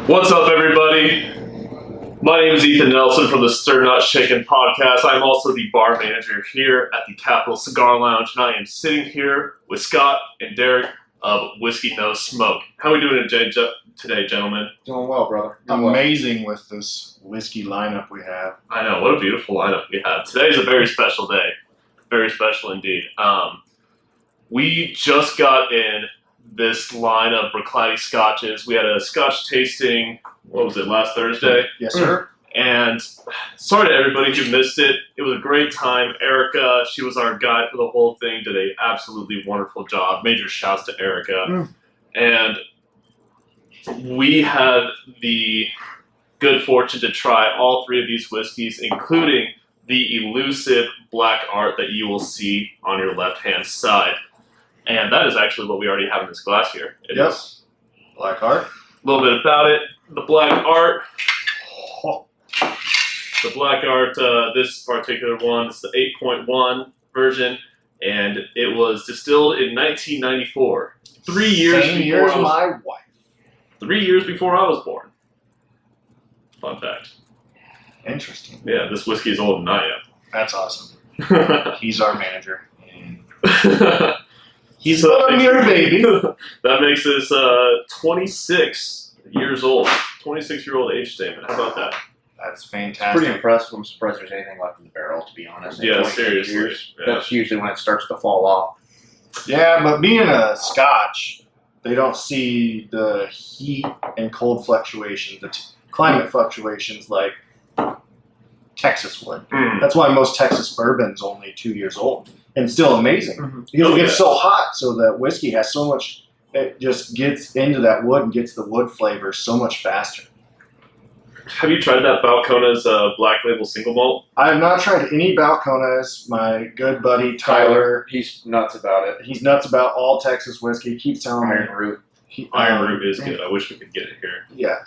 What's up, everybody? My name is Ethan Nelson from the Stir Not Shaken podcast. I'm also the bar manager here at the Capital Cigar Lounge, and I am sitting here with Scott and Derek of Whiskey No Smoke. How are we doing today, gentlemen? Doing well, brother. Amazing with this whiskey lineup we have. I know, what a beautiful lineup we have. Today is a very special day. Very special indeed. We just got in this line of Bruichladdich scotches. We had a scotch tasting, what was it, last Thursday? Yes, sir. And sorry to everybody who missed it. It was a great time. Erica, she was our guide for the whole thing, did an absolutely wonderful job. Major shouts to Erica. And we had the good fortune to try all three of these whiskeys, including the elusive Black Art that you will see on your left-hand side. And that is actually what we already have in this glass here. It is Black Art. a little bit about it. The Black Art. The Black Art, this particular one, is the 8.1 version, and it was distilled in 1994. 3 years Same before year as I was, my wife. 3 years before I was born. Fun fact. Interesting. Yeah, this whiskey is older than I That's awesome. am. He's our manager. And He's a mere baby. That makes this 26 years old. 26-year-old age statement. How about that? That's It's fantastic. pretty impressive. I'm surprised there's anything left in the barrel, to be honest. Yeah, 26 seriously. years, Yeah. That's usually when it starts to fall off. Yeah, but being a Scotch, they don't see the heat and cold fluctuations, the climate fluctuations like Texas would. That's why most Texas bourbon's only 2 years old and still amazing. Because it gets so hot, so that whiskey has so much, it just gets into that wood and gets the wood flavor so much faster. Have you tried that Balcones Black Label Single Malt? I have not tried any Balcones. My good buddy Tyler, He's nuts about it. he's nuts about all Texas whiskey. He keeps telling me. Iron Root. Iron Root is good. I wish we could get it here. Yeah,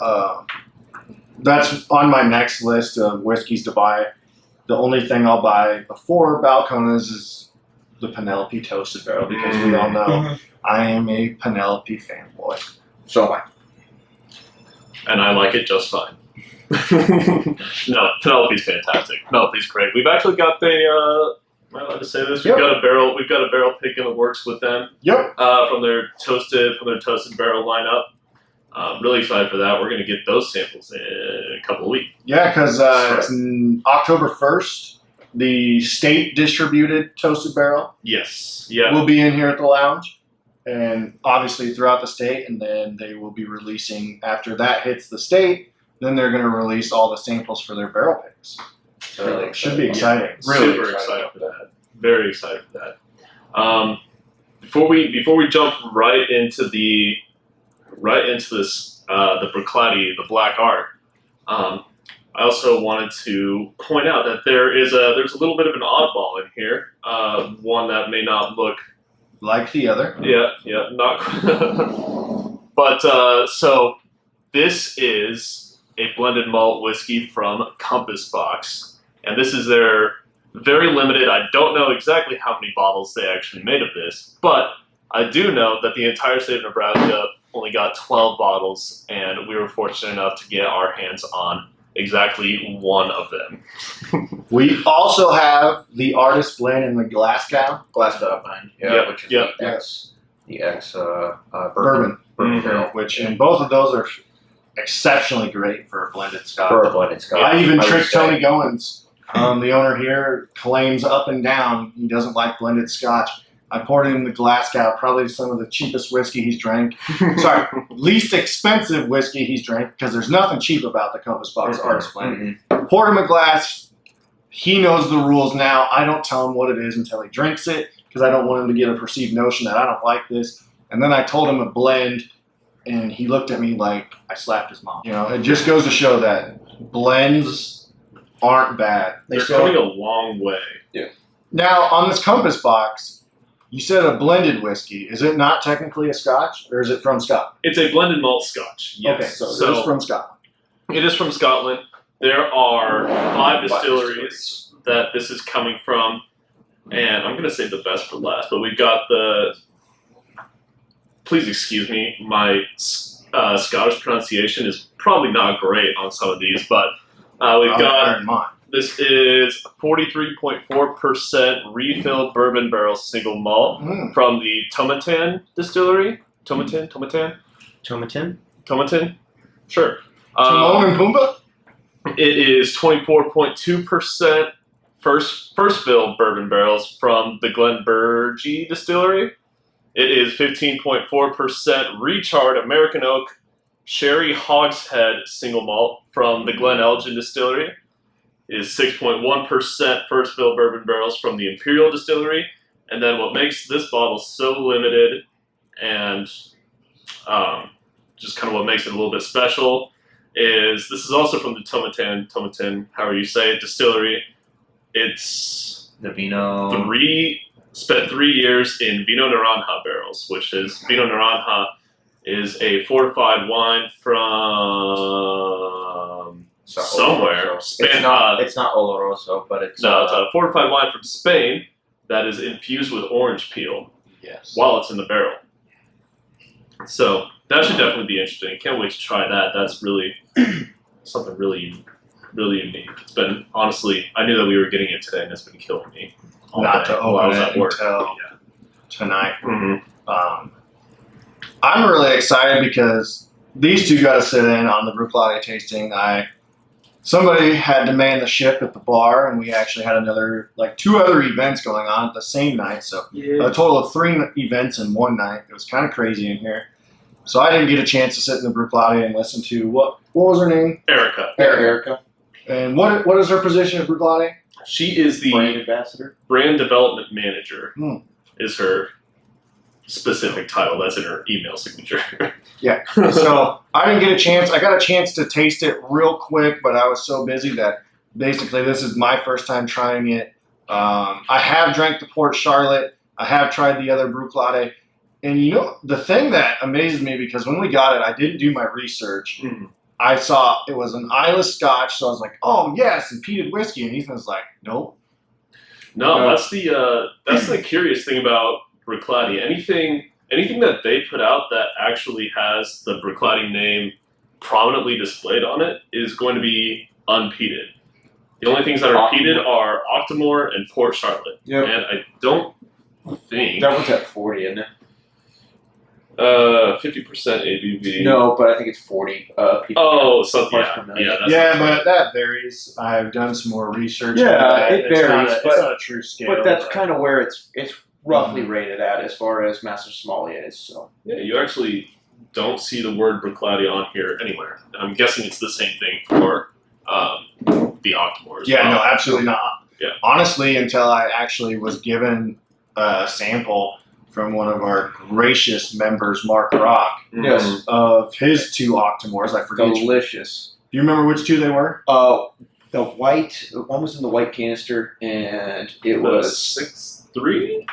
that's on my next list of whiskeys to buy. The only thing I'll buy before Balcones is the Penelope Toasted Barrel, because we all know I am a Penelope fanboy. So am I. And I like it just fine. No, Penelope's fantastic. Penelope's great. We've actually got the. Am I allowed to say this? Yep. We've got a barrel pick in the works with them. Yep. From their toasted barrel lineup. Really excited for that. We're going to get those samples in a couple of weeks. Yeah, because it's October 1st. The state distributed Toasted Barrel Yes. Yeah. will be in here at the lounge, and obviously throughout the state. And then they will be releasing after that hits the state. Then they're going to release all the samples for their barrel picks. So Really it should be exciting. Yeah, super excited for that. Very excited for that. Before we jump right into this the Bruichladdich, the Black Art. I also wanted to point out that there's a little bit of an oddball in here. One that may not look Like the other. yeah, not. But so this is a blended malt whiskey from Compass Box, and this is their very limited. I don't know exactly how many bottles they actually made of this, but I do know that the entire state of Nebraska only got 12 bottles, and we were fortunate enough to get our hands on exactly one of them. We also have the artist blend in the Glasgow. Glasgow Vine. Yep, Which is yep. the X Bourbon. barrel. Which, and both of those are exceptionally great for a blended scotch. For a blended scotch. I even would tricked say. Tony Goins. The owner here claims up and down he doesn't like blended scotch. I poured him the Glasgow, probably some of the cheapest whiskey he's drank. Sorry, least expensive whiskey he's drank, because there's nothing cheap about the Compass Box Artist Blend. Poured him a glass. He knows the rules now. I don't tell him what it is until he drinks it, because I don't want him to get a perceived notion that I don't like this. And then I told him a blend, and he looked at me like I slapped his mom. You know, it just goes to show that blends aren't bad. They're coming a long way. Now, on this Compass Box, You said a blended whiskey. Is it not technically a Scotch, or is it from Scotland? It's a blended malt Scotch. Yes. Okay, so it's from Scotland. It is from Scotland. There are 5 distilleries that this is coming from, and I'm going to save the best for last. But we've got the. Please excuse me, my Scottish pronunciation is probably not great on some of these, but we've got. This is 43.4% refill bourbon barrel single malt from the Tomatin distillery. Tomatin? Sure. Timon and Pumbaa? It is 24.2% first fill bourbon barrels from the Glenbergie distillery. It is 15.4% recharred American oak sherry hogshead single malt from the Glen Elgin distillery. It is 6.1% first fill bourbon barrels from the Imperial distillery. And then what makes this bottle so limited and just kind of what makes it a little bit special is this is also from the Tomatin, however you say it, distillery. It's the Vino. Spent 3 years in Vino Naranja barrels, which is Vino Naranja is a fortified wine from somewhere. Oloroso. It's not Oloroso, but it's it's a fortified wine from Spain that is infused with orange peel. Yes. While it's in the barrel. So that should definitely be interesting. Can't wait to try that. That's really something really unique. It's been honestly, I knew that we were getting it today, and it's been killing me. Not to open it until tonight. I'm really excited because these two got to sit in on the Bruichladdich tasting. Somebody had to man the ship at the bar, and we actually had 2 other events going on at the same night. So a total of 3 events in one night. It was kind of crazy in here. So I didn't get a chance to sit in the Bruichladdich and listen to what was her name? Erica. And what is her position at Bruichladdich? She is the brand ambassador, brand development manager. Is her specific title. That's in her email signature. Yeah. So I didn't get a chance. I got a chance to taste it real quick, but I was so busy that basically this is my first time trying it. I have drank the Port Charlotte. I have tried the other Bruichladdich. And the thing that amazes me, because when we got it, I didn't do my research. I saw it was an Islay Scotch, so I was like, "Oh yes, and peated whiskey." And Ethan's like, "Nope." No, that's the curious thing about Bruichladdich. Anything that they put out that actually has the Bruichladdich name prominently displayed on it is going to be unpeated. The only things that are peated are Octomore and Port Charlotte. Yep. And I don't think that one's at 40, isn't it? 50% ABV. No, but I think it's 40. Oh, something. Yeah, but that varies. I've done some more research. Yeah, it varies, it's not a true scale. But that's kind of where it's roughly rated at as far as Master Sommelier is. So yeah, you actually don't see the word Bruichladdich on here anywhere. I'm guessing it's the same thing for the Octomore as well. No, absolutely not. Yeah. Honestly, until I actually was given a sample from one of our gracious members, Mark Rock, yes, of his 2 Octomores. I forget. Delicious. Do you remember which 2 they were? The white one was in the white canister, and it was 6.3.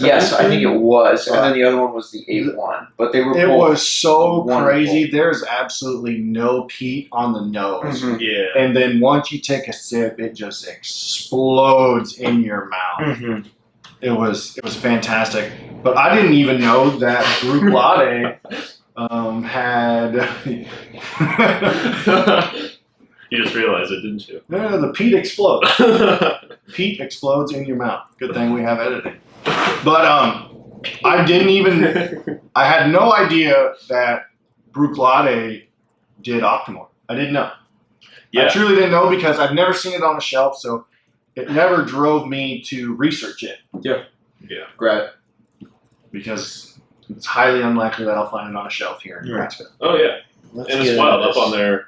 Yes, I think it was, and then the other one was the 8-1. But they were. It both was so wonderful. crazy. There's absolutely no peat on the nose. Yeah. And then once you take a sip, it just explodes in your mouth. It was fantastic. But I didn't even know that Bruichladdich had. You just realized it, didn't you? No, the peat explodes. Peat explodes in your mouth. Good thing we have editing. But I didn't even. I had no idea that Bruichladdich did Octomore. I didn't know. Yeah. I truly didn't know because I've never seen it on a shelf, so it never drove me to research it. Yeah. Yeah. Great. Because it's highly unlikely that I'll find it on a shelf here in Nebraska. Oh yeah. And it's wild up on there.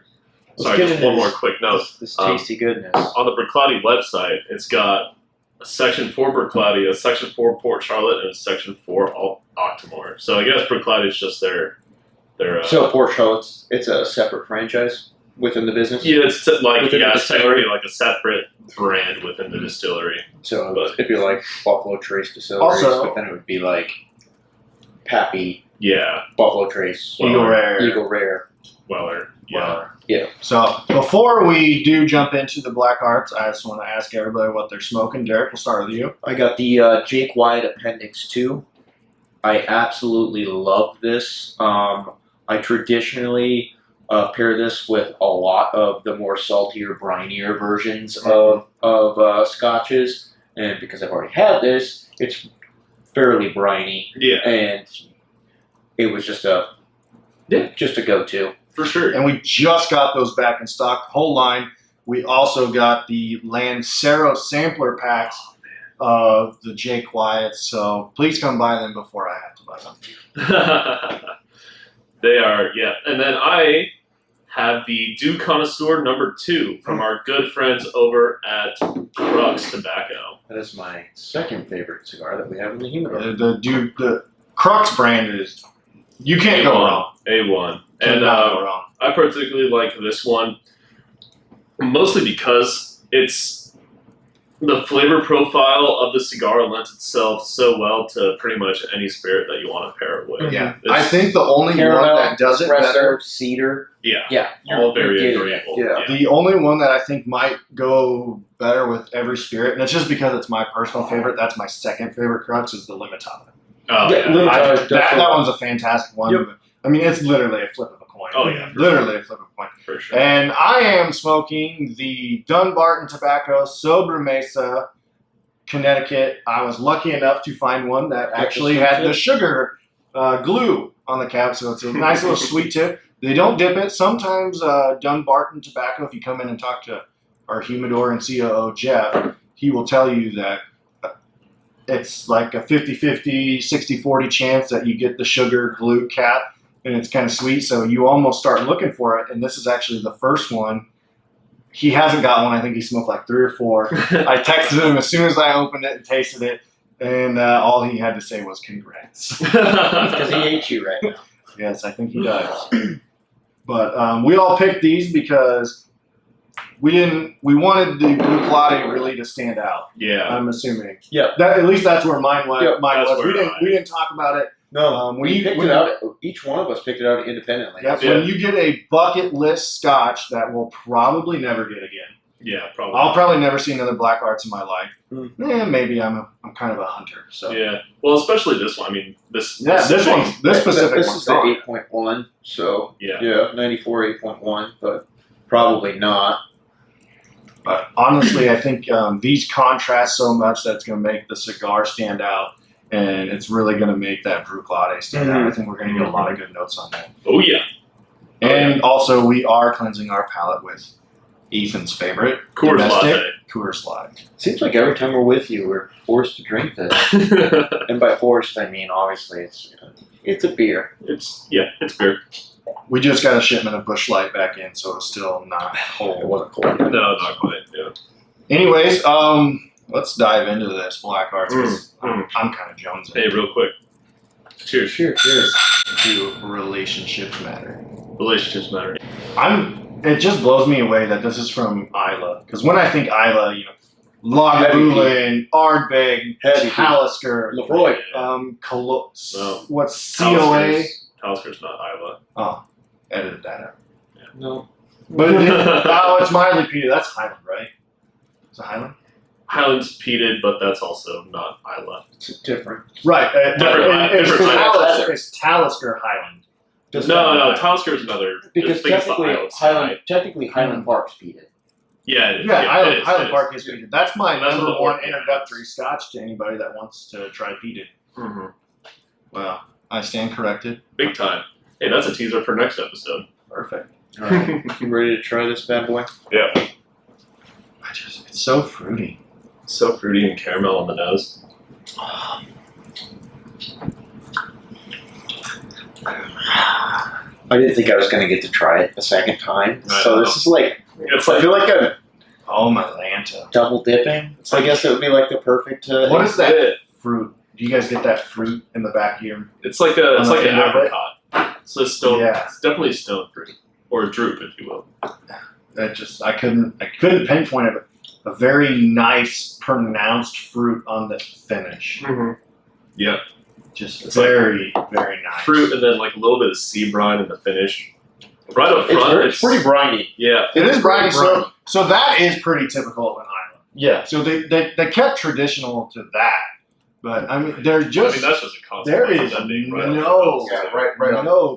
Sorry, just one more quick note. This tasty goodness. On the Bruichladdich website, it's got a section for Bruichladdich, a section for Port Charlotte, and a section for Octomore. So I guess Bruichladdich is just their so Port Charlotte's, it's a separate franchise? within the business. Yeah, it's like Within the it's distillery. technically like a separate brand within the distillery. So But- it'd be like Buffalo Trace Distilleries, Also- but then it would be like Pappy, Yeah, Buffalo Trace, Eagle Rare. Eagle Rare. Weller. Yeah. Weller. Yeah. So before we do jump into the Black Arts, I just want to ask everybody what they're smoking. Derek, we'll start with you. I got the Jake Wyatt Appendix 2. I absolutely love this. I traditionally pair this with a lot of the more saltier, brinier versions of scotches. And because I've already had this, it's fairly briny. Yeah, And it was just a go-to. for sure. And we just got those back in stock, whole line. We also got the Lancero sampler packs of the Jake Wyatt. So please come buy them before I have to buy them. They are, yeah. And then I have the Dew Connoisseur number 2 from our good friends over at Crux Tobacco. That is my second favorite cigar that we have in the humidor. The Crux brand is, you can't go wrong. A1. And Cannot go wrong. I particularly like this one, mostly because the flavor profile of the cigar lends itself so well to pretty much any spirit that you want to pair it with. Yeah, It's- I think the only Caramel, one that does it better, espresso, cedar. Yeah, Yeah, all very you're getting agreeable. it. Yeah. the only one that I think might go better with every spirit, and it's just because it's my personal favorite, that's my second favorite Crux, is the Limitada. Oh, Yeah, yeah. Limitada. That one's a fantastic one. Yep. I mean, it's literally a flip of a coin. Oh, yeah, for Literally a flip of a coin. For sure. And I am smoking the Dunbarton Tobacco Sobremesa, Connecticut. I was lucky enough to find one that Got the actually sweet had the tip? sugar glue on the cap, so it's a nice little sweet tip. They don't dip it. Sometimes Dunbarton Tobacco, if you come in and talk to our humidor and COO, Jeff, he will tell you that it's like a 50-50, 60-40 chance that you get the sugar glue cap, and it's kind of sweet, so you almost start looking for it, and this is actually the first one. He hasn't got one. I think he smoked like 3 or 4. I texted him as soon as I opened it and tasted it, and all he had to say was congrats. Because he hates you right now. Yes, I think he does. But we all picked these because we wanted the Bruichladdich really to stand out. Yeah. I'm assuming. Yeah. That at least that's where mine was. Yep, mine that's was. where We didn't talk about it. No, When you picked when it you- out. Each one of us picked it out independently. That's Yeah. when you get a bucket list Scotch that we'll probably never get again. Yeah, probably. I'll probably never see another Black Arts in my life. Mm. Maybe I'm kind of a hunter. So Yeah. Well, especially this one. I mean, this. yeah, this specific This one's is the gone. 8.1, so Yeah. 94 8.1, but probably not. But honestly, I think these contrast so much that it's going to make the cigar stand out, and it's really going to make that Bruichladdich stand out. I think we're going to get a lot of good notes on that. Oh yeah. And also, we are cleansing our palate with Ethan's favorite Coors domestic Latte. Coors Light. Seems like every time we're with you, we're forced to drink this. And by forced, I mean obviously it's a beer. it's beer. We just got a shipment of Busch Light back in, so it's still not It cold. wasn't cold. No, not quite. Yeah. Anyways, let's dive into this Black Arts. 'Cause I'm kind of jonesing. Hey, real quick. Cheers. Cheers. Do relationships matter? Relationships matter. It just blows me away that this is from Isla. Because when I think Isla, Lagavulin, Ardbeg, Heavy. Talisker, Lefroy. No. what's COA? Talisker's not Isla. Oh, edited that out. No. But it's mildly peated. That's Highland, right? Is it Highland? Highland's peated, but that's also not Isla. It's different. Right. Different It's Talisker Highland. No, Talisker is another. Because I think it's the technically Highland Park's peated. Yeah, it is. Yeah, it is, Highland it Park is peated. That's my That's number the one word, yeah. introductory Scotch to anybody that wants to try peated. Mm-hmm. Well, I stand corrected. Big time. Hey, that's a teaser for next episode. Perfect. All right. You ready to try this bad boy? Yeah. It's so fruity. So fruity and caramel on the nose. I didn't think I was going to get to try it a second time. I So know. this is like, It's I like feel like a Oh, my Lanta. double dipping. So I guess it would be like the perfect. What is that fruit? Do you guys get that fruit in the back here? it's like On an the end of it? apricot. So stone. Yeah. It's definitely stone fruit. or a drupe, if you will. I couldn't pinpoint it. But a very nice, pronounced fruit on the finish. Mm-hmm. Yeah. Just It's very nice. Fruit and then like a little bit of sea brine in the finish. Right up front, It's pretty briny. Yeah. It is briny. briny. So that is pretty typical of an island. Yeah. So they kept traditional to that. But I mean, they're just that's just a concept. there is that big, right no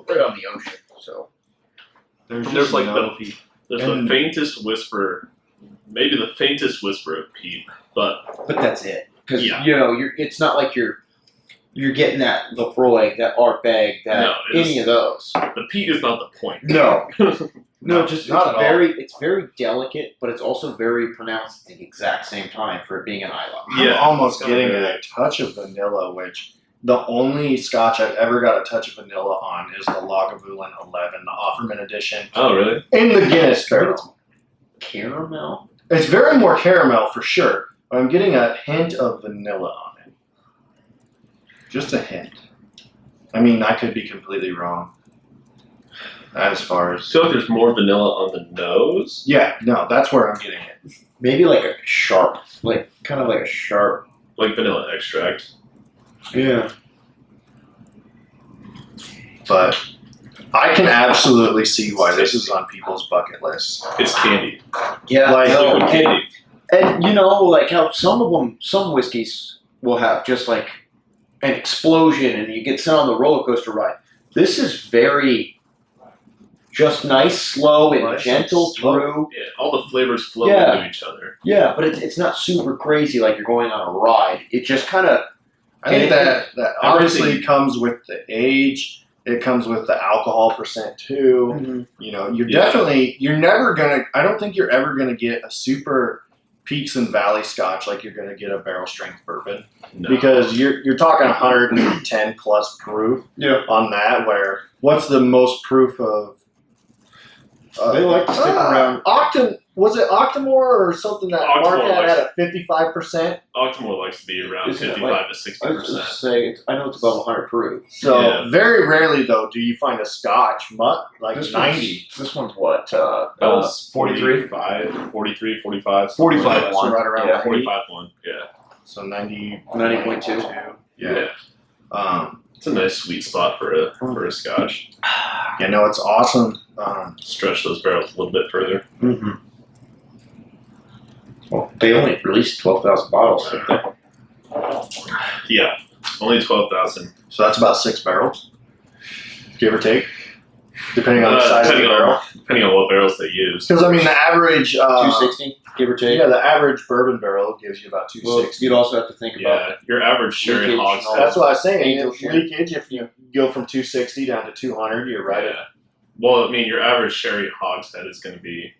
right on the ocean. So There's There's like no There's the faintest whisper, maybe the faintest whisper of peat, but that's it. Because Yeah. it's not like you're getting that Lefroy, that Art Bag, that No, it's- any of those. the peat is not the point. No. No, just not it's at all. it's very delicate, but it's also very pronounced at the exact same time for it being an island. I'm almost it's kinda getting very- a touch of vanilla, which the only Scotch I've ever got a touch of vanilla on is the Lagavulin 11, the Offerman edition, Oh, really? in the Guinness But barrel. it's caramel. It's very more caramel for sure, but I'm getting a hint of vanilla on it. Just a hint. I mean, I could be completely wrong. As far I as feel like there's more vanilla on the nose. yeah, no, that's where I'm getting it. Maybe like a sharp, kind of like a sharp. Like vanilla extract. Yeah. But I can absolutely see why this is on people's bucket lists. It's candy. Yeah. Like no, Liquid candy. and like how some whiskeys will have just like an explosion and you get sent on the roller coaster ride. This is very just nice, slow, and Nice, gentle slow. through. Yeah, all the flavors flow Yeah. into each other. Yeah, but it's not super crazy like you're going on a ride. It just kind of I think that obviously everything- comes with the age. It comes with the alcohol percent too. You know, you're never gonna. I don't think you're ever gonna get a super peaks and valley Scotch like you're gonna get a barrel strength bourbon No. because you're talking 110 plus proof on that. Where what's the most proof of? They like to stick around. Was it Octomore or something that Octomore Mark had likes- at a 55%? Octomore likes to be around Isn't it 55 like- to I was 60%. just saying, I know it's above 100 proof. So Yeah. very rarely though do you find a Scotch like This 90. This one's what? That was 43? 45, 43, 45. 45 So right around Yeah, that 45 one. Yeah. So 90. 90.2. Yeah. It's a nice sweet spot for a Scotch. You know, it's awesome. Stretch those barrels a little bit further. Mm-hmm. Well, they only released 12,000 bottles. didn't they? Yeah, only 12,000. So that's about 6 barrels, give or take, depending on the size of the barrel. Depending on what barrels they use. Because I mean, the average 260, give or take. yeah, the average bourbon barrel gives you about Well, 260. you'd also have to think about Yeah, your average sherry Leakage hogs. and all That's what I was saying. Angel If share. leakage, if you go from 260 down to 200, you're right. Yeah. Well, I mean, your average sherry hogshead is going to be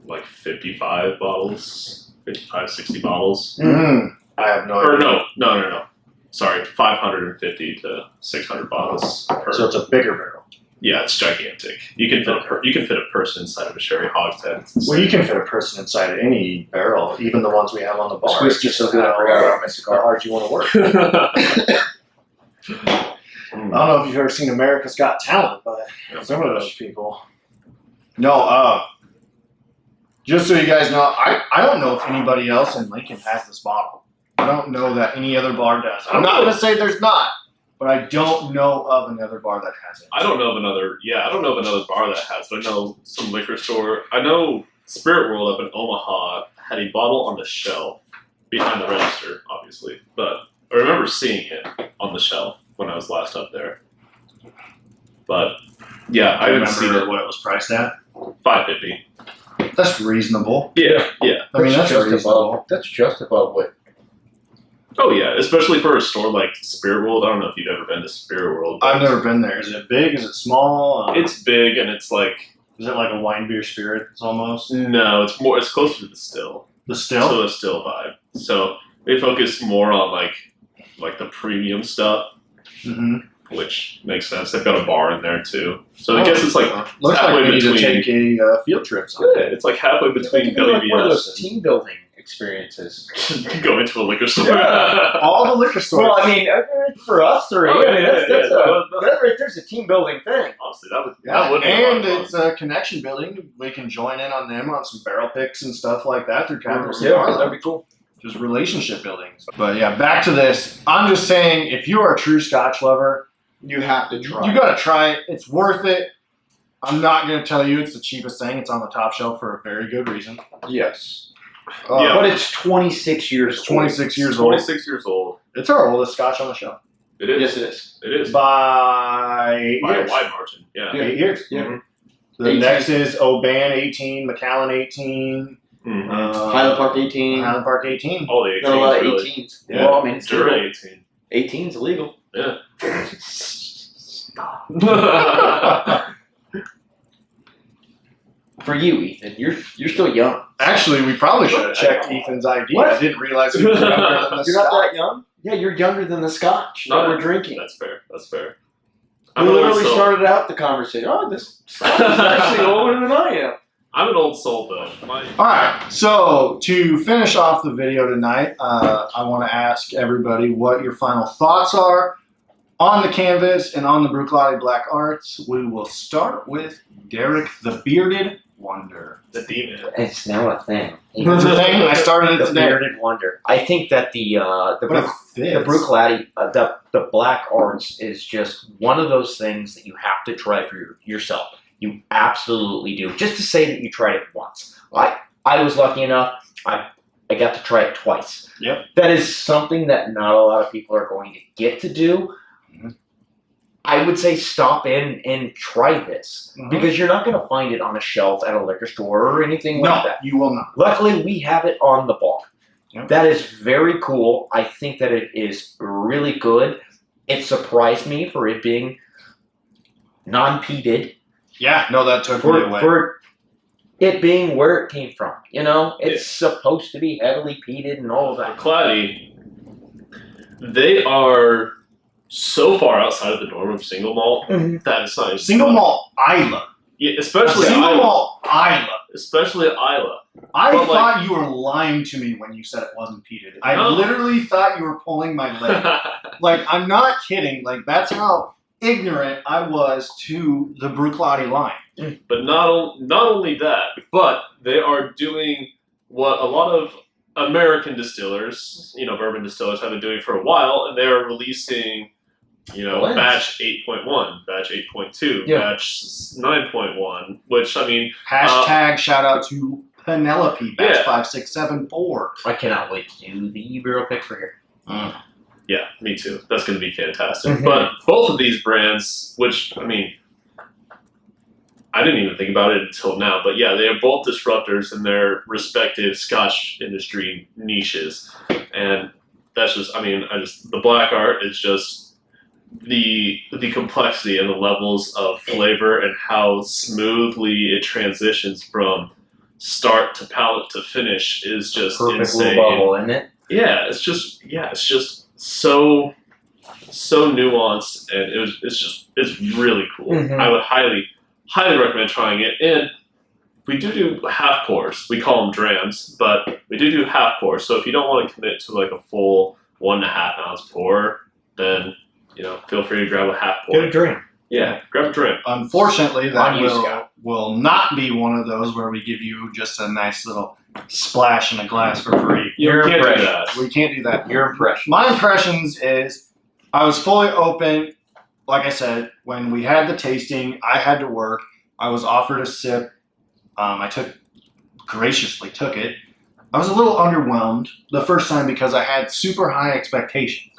like 55 bottles, 55, 60 bottles. I have no Or idea. no. Sorry, 550 to 600 bottles per. So it's a bigger barrel. Yeah, it's gigantic. You can fit a person inside of a sherry hogshead. It's Well, you insane. can fit a person inside any barrel, even the ones we have on the bar. This whiskey's so good, I How, forgot about my how cigar. hard you want to work. I don't know if you've ever seen America's Got Talent, but some of those people. No, just so you guys know, I don't know if anybody else in Lincoln has this bottle. I don't know that any other bar does. I'm not going to say there's not, but I don't know of another bar that has it. I don't know of another. Yeah, I don't know of another bar that has. But I know some liquor store. I know Spirit World up in Omaha had a bottle on the shelf behind the register, obviously. But I remember seeing it on the shelf when I was last up there. But yeah, I haven't seen it. what it was priced at. $5.50. That's reasonable. Yeah. I mean, that's just reasonable. above. That's just above what. Oh yeah, especially for a store like Spirit World. I don't know if you've ever been to Spirit World. but I've never been there. Is it big? Is it small? It's big and it's like Is it like a wine beer spirits almost? no, it's more. It's closer to the still. The still? So the still vibe. So they focus more on like the premium stuff, Mm-hmm. which makes sense. They've got a bar in there too. So I guess it's like looks like halfway we need to between- take a field trip someday. it's like halfway between It could be like one of WBS those and team building experiences. Go into a liquor store. All the liquor stores. Well, I mean, for us three, Oh, I mean, yeah, that right there's a team building thing. Honestly, that would and be a lot of it's a connection building. We can join in on them on some barrel picks and stuff like that through Capital Mhm. City. That'd be cool. Just relationship building. But yeah, back to this. I'm just saying, if you are a true Scotch lover, You have to try. you gotta try it. It's worth it. I'm not gonna tell you it's the cheapest thing. It's on the top shelf for a very good reason. Yes. Yeah. But it's 26 years. It's 26 years old. 26 years old. It's our oldest Scotch on the shelf It is. Yes, it is. It is. by 8 By a years. wide margin. Yeah. 8 years. Yeah. Mhm. The 18. next is Oban 18, Macallan 18, Mhm. Highland Park 18. Highland Park 18. All the 18s. Got a lot of really. 18s. Yeah. Well, I mean, it's Dura legal. 18. 18's illegal. Yeah. For you, Ethan, you're still young. Actually, we probably should have checked Ethan's ID. What? I didn't realize he was younger than the You're not Scotch. that young. Yeah, you're younger than the Scotch No, that we're drinking. That's fair. That's fair. We I'm an old literally soul. started out the conversation. Oh, this Scotch is actually older than I am. I'm an old soul though. All right, so to finish off the video tonight, I want to ask everybody what your final thoughts are on the canvas and on the Bruichladdich Black Arts. We will start with Derek the Bearded Wonder. The demon. It's now a thing. It's a thing. I started it The today. bearded wonder. I think that the But it fits. Bruichladdich, the Black Arts is just one of those things that you have to try for yourself. You absolutely do. Just to say that you tried it once. I was lucky enough. I got to try it twice. Yep. That is something that not a lot of people are going to get to do. Mhm. I would say stop in and try this Mhm. because you're not going to find it on a shelf at a liquor store or anything like No, that. you will not. Luckily, we have it on the bar. Yep. That is very cool. I think that it is really good. It surprised me for it being non-peated, Yeah, no, that took me away. for it being where it came from. You know, it's supposed to be heavily peated and all of that. Claddy, they are so far outside of the norm of single malt Mhm. that it's not even Single funny. malt Isla. Yeah, especially Single Isla. malt Isla. Especially Isla. I But, thought you were lying to me when you said it wasn't peated. I No. literally thought you were pulling my leg. Like, I'm not kidding. Like, that's how ignorant I was to the Bruichladdich line. But not only that, but they are doing what a lot of American distillers, bourbon distillers, have been doing for a while, and they are releasing, Blends. batch 8.1, batch 8.2, Yeah. batch 9.1, which, I mean, Hashtag shout out to Penelope, batch Yeah. 5674. I cannot wait to do the barrel pick for here. yeah, me too. That's going to be fantastic. Mhm. But both of these brands, which, I mean, I didn't even think about it until now, but yeah, they are both disruptors in their respective Scotch industry niches. And that's just, the Black Art is just the complexity and the levels of flavor and how smoothly it transitions from start to palate to finish is just Perfect insane. little bubble, isn't it? Yeah, it's just so nuanced, and it's really cool. Mhm. I would highly recommend trying it. And we do half pours. We call them drams, but we do half pours. So if you don't want to commit to like a full 1.5 ounce pour, then feel free to grab a half pour. Get a drink. Yeah, grab a drink. Unfortunately, that On you, Scott. will not be one of those where we give you just a nice little splash in a glass for free. You Your can't do impression. that. We can't do that. Your impression. My impressions is I was fully open. Like I said, when we had the tasting, I had to work. I was offered a sip. I graciously took it. I was a little underwhelmed the first time because I had super high expectations.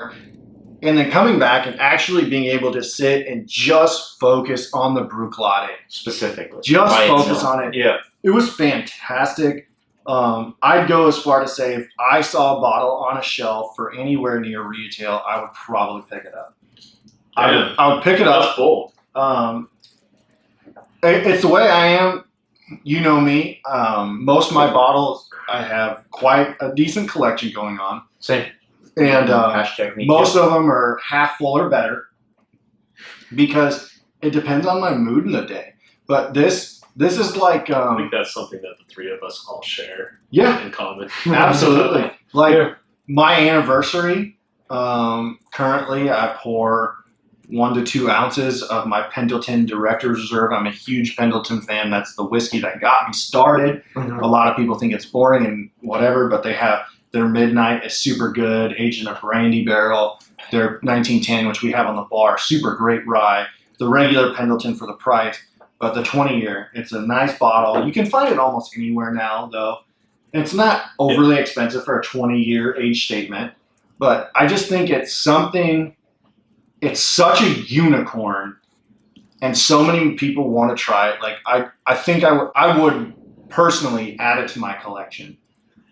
And then coming back and actually being able to sit and just focus on the Bruichladdich. Specifically. Just By focus itself. on it. Yeah. It was fantastic. I'd go as far to say if I saw a bottle on a shelf for anywhere near retail, I would probably pick it up. Damn. I would pick it That's up. bold. It's the way I am. You know me. Most of my bottles, I have quite a decent collection going on. Same. And Hashtag me most too. of them are half full or better because it depends on my mood in the day. But this This is like, I think that's something that the three of us all share yeah, in common. absolutely. Like Yeah. my anniversary, currently I pour 1 to 2 ounces of my Pendleton Director's Reserve. I'm a huge Pendleton fan. That's the whiskey that got me started. A lot of people think it's boring and whatever, but they have their Midnight is super good, aged in a brandy barrel. Their 1910, which we have on the bar, super great rye. The regular Pendleton for the price, but the 20-year, it's a nice bottle. You can find it almost anywhere now, though. It's not overly expensive for a 20-year age statement, but I just think it's something. It's such a unicorn, and so many people want to try it. Like I think I would personally add it to my collection,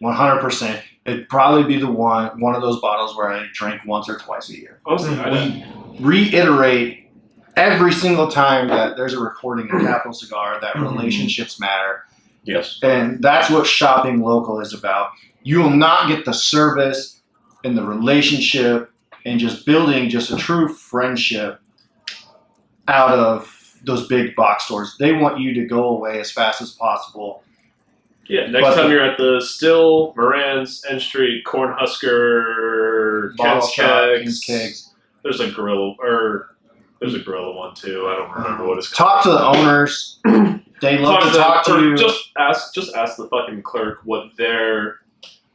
100%. It'd probably be the one of those bottles where I drink once or twice a year. Honestly, We reiterate every single time that there's a recording of Capital Cigar that relationships matter, Yes. and that's what shopping local is about. You will not get the service and the relationship and just building just a true friendship out of those big box stores. They want you to go away as fast as possible. Yeah, next time you're at the Still, Moran's, N Street, Cornhusker, Bottle Kent's shop, Kegs. King's Kegs. There's a gorilla, there's a gorilla one too. I don't remember what it's Talk called. to the owners. They love to talk to or you. Just ask the fucking clerk what their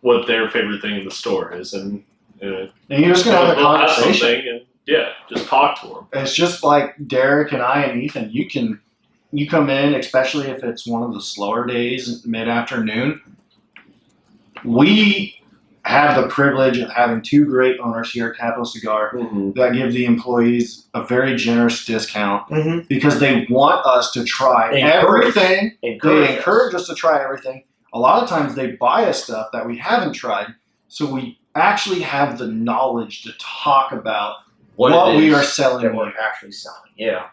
favorite thing in the store is, and And you're just going to have a they'll have conversation. something, and yeah, just talk to them. It's just like Derek and I and Ethan. You come in, especially if it's one of the slower days, mid-afternoon. We have the privilege of having 2 great owners here at Capital Cigar that give the employees a very generous discount because they want us to try everything. They encourage us to try everything. A lot of times they buy us stuff that we haven't tried, so we actually have the knowledge to talk about what we are selling that we're here. actually selling. Yeah.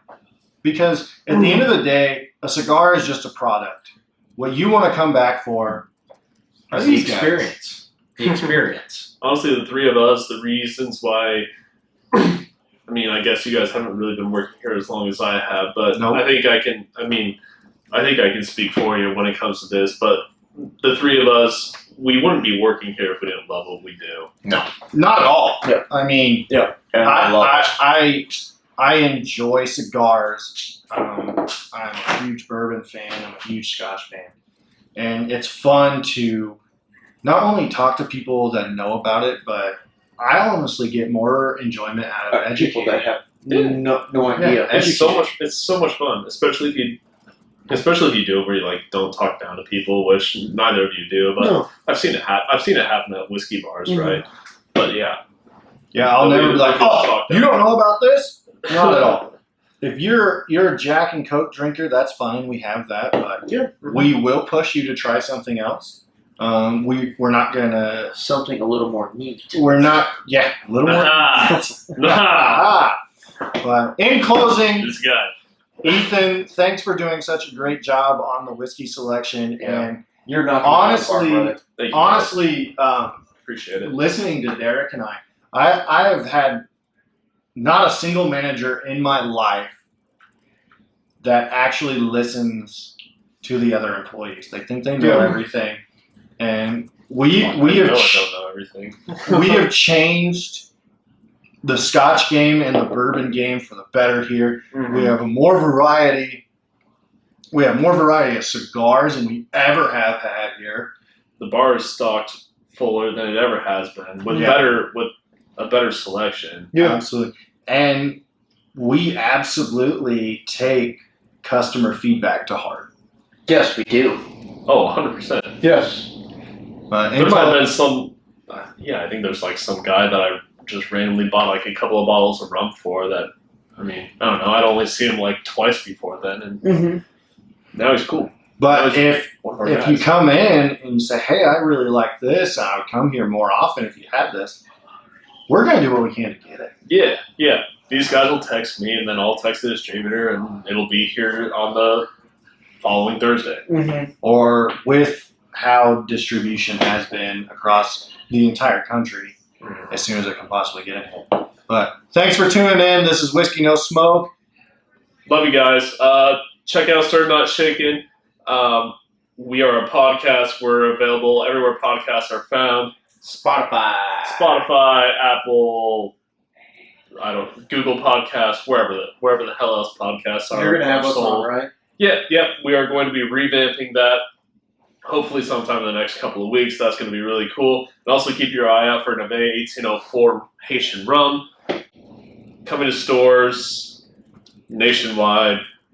Because at the end of the day, a cigar is just a product. What you want to come back for are The these guys. experience. The experience. Honestly, the three of us, the reasons why. I mean, I guess you guys haven't really been working here as long as I have, but Nope. I think I can. I mean, I think I can speak for you when it comes to this. But the three of us, we wouldn't be working here if we didn't love what we do. No. Not at all. Yeah. I mean, Yeah. And I love it. I enjoy cigars. I'm a huge bourbon fan. I'm a huge Scotch fan. And it's fun to not only talk to people that know about it, but I honestly get more enjoyment out of People educating. that have no idea. Yeah. It's so much fun, especially if you do it where you like don't talk down to people, which neither of you do. But No. I've seen it happen at whiskey bars, right? But yeah, Yeah, I'll Nobody- never be like, nobody oh, talk you down. don't know about this? Not at all. If you're a Jack and Coke drinker, that's fine. We have that, but we will push you to try something else. We're not gonna. Something a little more neat. We're not. Yeah, a little more. Nah. But in closing, This guy. Ethan, thanks for doing such a great job on the whiskey selection. Yeah. And You're not honestly, Thank you. Appreciate it. listening to Derek and I have had not a single manager in my life that actually listens to the other employees. They think they know everything, and we I have don't know everything. we have changed the Scotch game and the bourbon game for the better here. We have more variety. We have more variety of cigars than we ever have had here. The bar is stocked fuller than it ever has been, with a better selection. Absolutely. And we absolutely take customer feedback to heart. Yes, we do. Oh, 100%. Yes. But There's not been some. I think there's like some guy that I just randomly bought like a couple of bottles of rum for. That I mean, I don't know. I'd only seen him like twice before then, and now he's cool. But if One of our you guys. come in and you say, hey, I really like this, and I would come here more often if you had this, we're going to do what we can to get it. Yeah. These guys will text me, and then I'll text the distributor, and it'll be here on the following Thursday. Or with how distribution has been across the entire country, as soon as I can possibly get it. But thanks for tuning in. This is Whiskey No Smoke. Love you guys. check out Stir Not Shaken. We are a podcast. We're available everywhere podcasts are found. Spotify, Apple, Google Podcasts, wherever the hell else podcasts are. You're gonna have us sold. on, right? Yeah, we are going to be revamping that. Hopefully sometime in the next couple of weeks. That's going to be really cool. And also keep your eye out for Nave 1804 Haitian rum coming to stores nationwide.